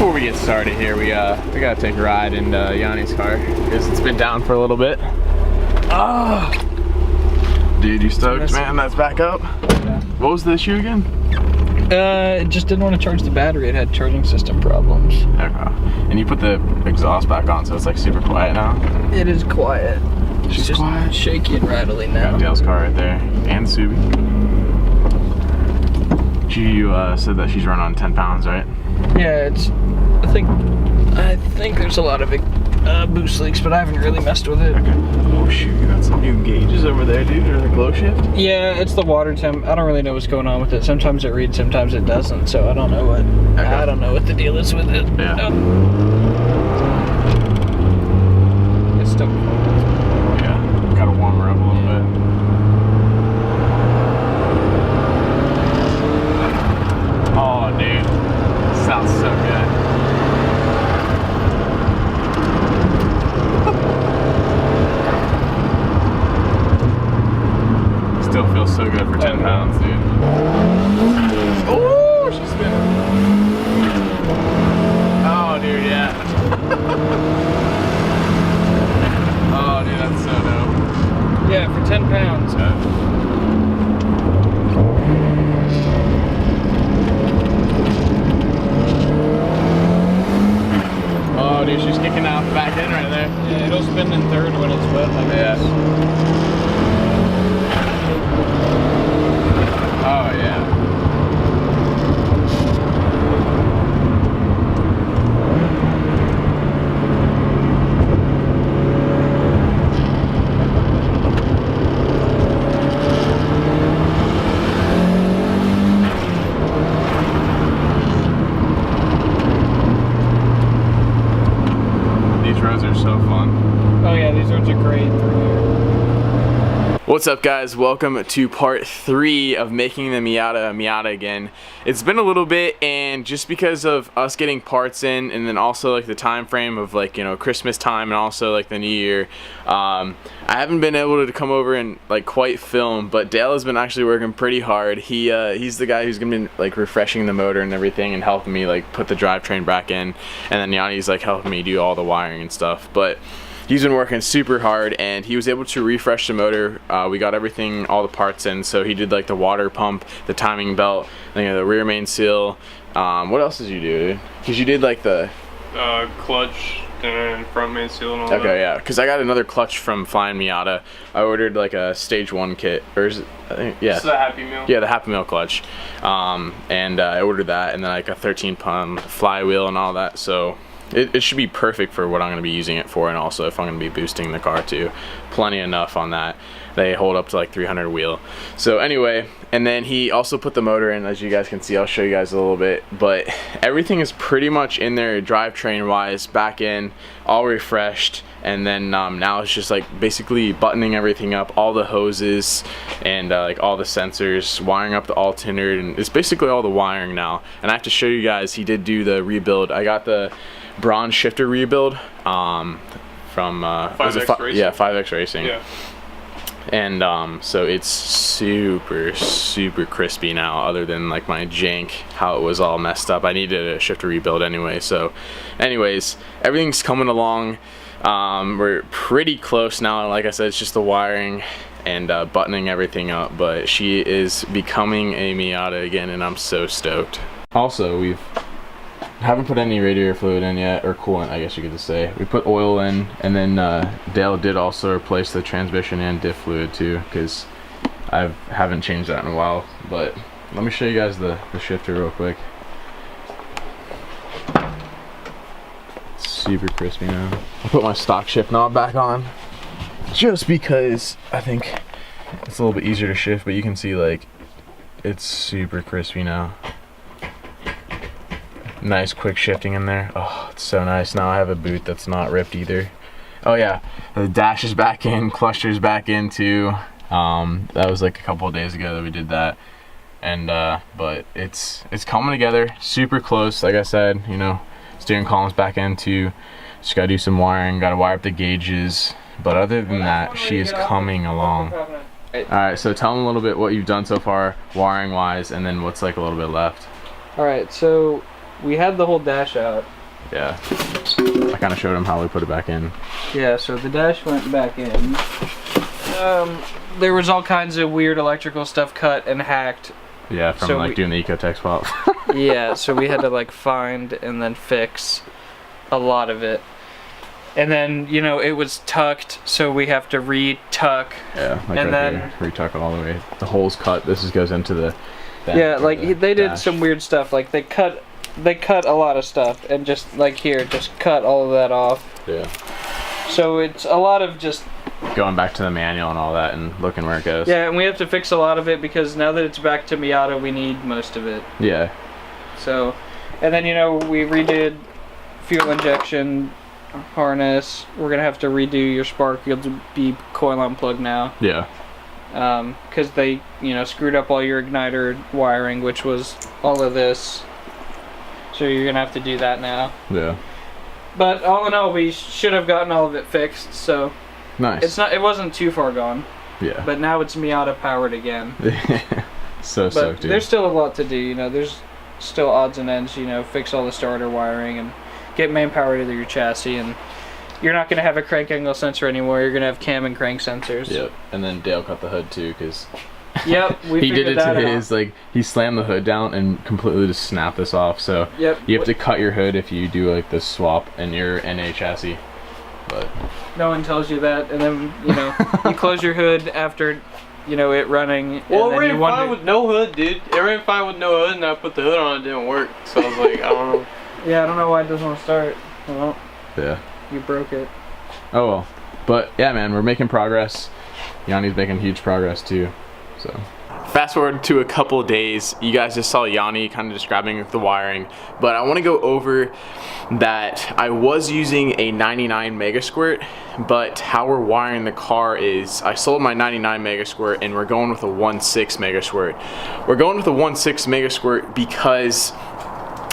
Before we get started here, we gotta take a ride in Yanni's car because it's been down for a little bit. Oh, dude, you stoked, man? That's back up. Yeah. What was the issue again? It just didn't want to charge the battery. It had charging system problems. Okay. And you put the exhaust back on, so it's like super quiet now. It is quiet. She's just quiet, shaky and rattling now. Got Dale's car right there, and Subi. She said that she's run on 10 pounds, right? Yeah, it's. I think there's a lot of boost leaks, but I haven't really messed with it. Okay. Oh shoot, you got some new gauges over there, dude. Or the glow shift? Yeah, it's the water temp. I don't really know what's going on with it. Sometimes it reads, sometimes it doesn't. So I don't know what. Okay. I don't know what the deal is with it. Yeah. It's still cold. Yeah. Gotta warm her up a little bit. Oh, dude. Sounds so good. Still feels so good for 10 pounds, dude. Oh, she's spinning. Oh, dude, yeah. Oh, dude, that's so dope. Yeah, for 10 pounds. Oh, dude, she's kicking out the back end right there. Yeah, it'll spin in third when it's wet, I guess. Oh, yeah. These roads are so fun. Oh yeah, these roads are great through here. What's up, guys? Welcome to part 3 of making the Miata a Miata again. It's been a little bit, and just because of us getting parts in, and then also like the time frame of like, you know, Christmas time and also like the New Year, I haven't been able to come over and like quite film. But Dale has been actually working pretty hard. He's the guy who's gonna be like refreshing the motor and everything, and helping me like put the drivetrain back in, and then Yanni's like helping me do all the wiring and stuff. But he's been working super hard, and he was able to refresh the motor. We got everything, all the parts in. So he did like the water pump, the timing belt, you know, the rear main seal. What else did you do? Because you did like the clutch and front main seal and all that. Okay, yeah. Because I got another clutch from Flying Miata. I ordered like a stage 1 kit, or is it? I think, yeah. This is the Happy Meal. Yeah, the Happy Meal clutch. And I ordered that, and then like a 13-pound flywheel and all that. So it should be perfect for what I'm going to be using it for, and also if I'm going to be boosting the car too. Plenty enough on that. They hold up to like 300 wheel. So anyway, and then he also put the motor in, as you guys can see. I'll show you guys a little bit, but everything is pretty much in there drivetrain wise, back in, all refreshed. And then now it's just like basically buttoning everything up, all the hoses and like all the sensors, wiring up the alternator, and it's basically all the wiring now. And I have to show you guys, he did do the rebuild. I got the bronze shifter rebuild from 5X Racing. Yeah, 5X Racing. Yeah. And so it's super crispy now, other than like my jank, how it was all messed up. I needed a shifter rebuild anyway. So anyways, everything's coming along. We're pretty close now. Like I said, it's just the wiring and buttoning everything up, but she is becoming a Miata again, and I'm so stoked. Also, we haven't put any radiator fluid in yet, or coolant, I guess you could just say. We put oil in, and then Dale did also replace the transmission and diff fluid too, because I haven't changed that in a while. But let me show you guys the shifter real quick. Super crispy now. I put my stock shift knob back on just because I think it's a little bit easier to shift, but you can see like it's super crispy now. Nice quick shifting in there. Oh, it's so nice. Now I have a boot that's not ripped either. Oh yeah, the dash is back in, cluster's back in too. That was like a couple of days ago that we did that. And but it's coming together, super close. Like I said, you know, steering column's back in too. Just gotta do some wiring, gotta wire up the gauges. But other than that, she is coming along. Alright, so tell them a little bit what you've done so far, wiring wise, and then what's like a little bit left. Alright, so we had the whole dash out. Yeah. I kind of showed him how we put it back in. Yeah, so the dash went back in. There was all kinds of weird electrical stuff cut and hacked. Yeah, from like doing the Ecotech swap. Yeah, so we had to like find and then fix a lot of it. And then, you know, it was tucked, so we have to re-tuck. Yeah, like and right then here, re-tuck all the way. The hole's cut. This goes into the. Yeah, like they did some weird stuff. Like they cut a lot of stuff and just like here, just cut all of that off. Yeah. So it's a lot of just going back to the manual and all that and looking where it goes. Yeah, and we have to fix a lot of it because now that it's back to Miata, we need most of it. Yeah. So, and then, you know, we redid fuel injection harness. We're gonna have to redo your spark. You'll have to be coil unplugged now. Yeah. Because they, you know, screwed up all your igniter wiring, which was all of this. So you're gonna have to do that now. Yeah. But all in all, we should have gotten all of it fixed. So nice. It wasn't too far gone. Yeah. But now it's Miata powered again. So but dude. There's still a lot to do. You know, there's still odds and ends. You know, fix all the starter wiring and get main power to your chassis, and you're not gonna have a crank angle sensor anymore. You're gonna have cam and crank sensors. Yep. And then Dale cut the hood too, because. Yep, we he did it to his, out. like, he slammed the hood down and completely just snapped this off, so yep. You have to cut your hood if you do, like, this swap in your NA chassis, but... No one tells you that, and then, you know, you close your hood after, you know, it running, well, and it ran fine with no hood, dude. It ran fine with no hood, and I put the hood on, it didn't work, so I was like, I don't know. Yeah, I don't know why it doesn't want to start. Well, yeah. You broke it. Oh, well. But, yeah, man, we're making progress. Yanni's making huge progress, too, so... Fast forward to a couple of days, you guys just saw Yanni kind of describing the wiring, but I want to go over that I was using a 99 Mega Squirt, but how we're wiring the car is I sold my 99 Mega Squirt and we're going with a 1.6 Mega Squirt. We're going with a 1.6 Mega Squirt because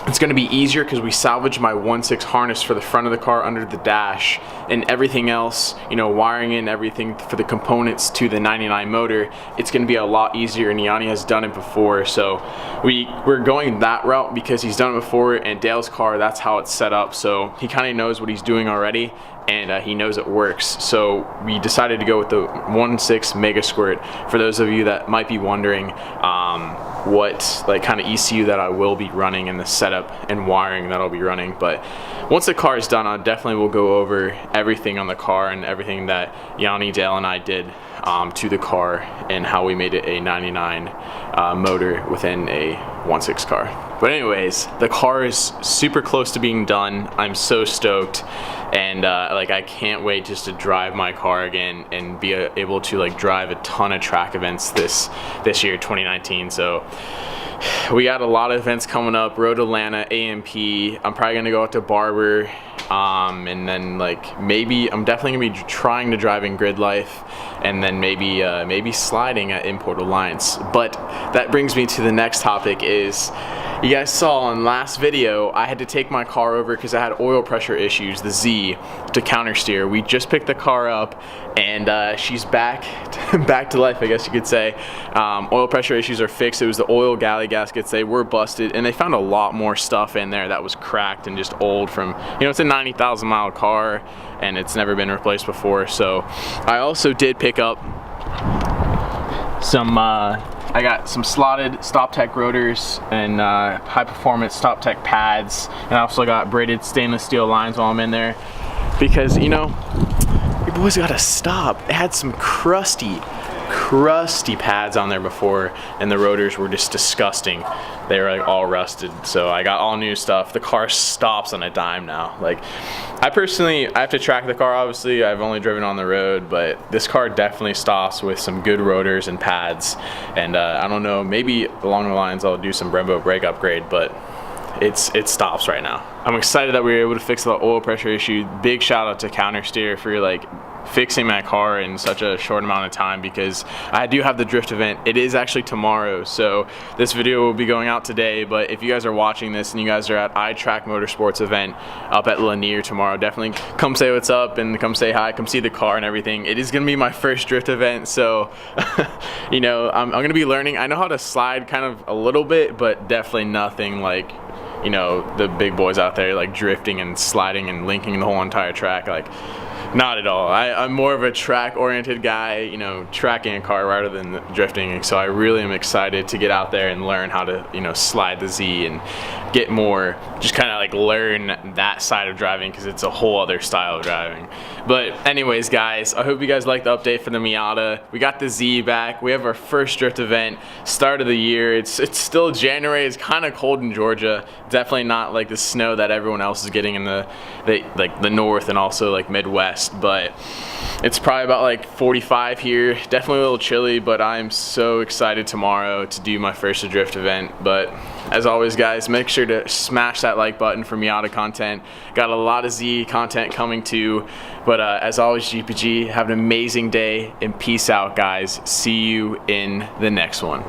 it's going to be easier because we salvaged my 1.6 harness for the front of the car under the dash, and everything else, you know, wiring in everything for the components to the 99 motor, it's going to be a lot easier, and Yanni has done it before, so we're going that route because he's done it before, and Dale's car, that's how it's set up, so he kind of knows what he's doing already, and he knows it works. So we decided to go with the 1.6 Mega Squirt. For those of you that might be wondering what like kind of ECU that I will be running and the setup and wiring that I'll be running, but once the car is done, I definitely will go over everything on the car and everything that Yanni, Dale, and I did to the car and how we made it a 99 motor within a 1.6 car. But anyways, the car is super close to being done. I'm so stoked, and like I can't wait just to drive my car again and be able to like drive a ton of track events this year, 2019. So we got a lot of events coming up. Road Atlanta, AMP. I'm probably gonna go out to Barber, and then like maybe I'm definitely gonna be trying to drive in Grid Life, and then maybe sliding at Import Alliance. But that brings me to the next topic is, you guys saw in last video, I had to take my car over because I had oil pressure issues, the Z, to counter steer. We just picked the car up, and she's back to life, I guess you could say. Oil pressure issues are fixed. It was the oil galley gaskets. They were busted, and they found a lot more stuff in there that was cracked and just old from, you know, it's a 90,000 mile car, and it's never been replaced before. So I also did pick up some I got some slotted StopTech rotors and high performance StopTech pads, and I also got braided stainless steel lines while I'm in there, because, you know, your boys gotta stop. It had some crusty pads on there before, and the rotors were just disgusting. They were like all rusted, so I got all new stuff. The car stops on a dime now. Like, I have to track the car, obviously. I've only driven on the road, but this car definitely stops with some good rotors and pads, and I don't know, maybe along the lines I'll do some Brembo brake upgrade, but it stops right now. I'm excited that we were able to fix the oil pressure issue. Big shout out to Countersteer for like fixing my car in such a short amount of time, because I do have the drift event. It is actually tomorrow, so this video will be going out today, but if you guys are watching this and you guys are at iTrack Motorsports event up at Lanier tomorrow, definitely come say what's up and come say hi, come see the car and everything. It is gonna be my first drift event, so you know, I'm gonna be learning. I know how to slide kind of a little bit, but definitely nothing like you know, the big boys out there like drifting and sliding and linking the whole entire track. Like, not at all. I'm more of a track-oriented guy, you know, tracking a car rather than drifting. So I really am excited to get out there and learn how to, you know, slide the Z and get more, just kind of like learn that side of driving, because it's a whole other style of driving. But anyways, guys, I hope you guys liked the update for the Miata. We got the Z back. We have our first drift event, start of the year. It's still January. It's kind of cold in Georgia. Definitely not like the snow that everyone else is getting in the north and also like Midwest, but it's probably about like 45 here. Definitely a little chilly, but I'm so excited tomorrow to do my first drift event. But as always, guys, make sure to smash that like button for Miata content. Got a lot of Z content coming too. But as always, GPG, have an amazing day and peace out, guys. See you in the next one.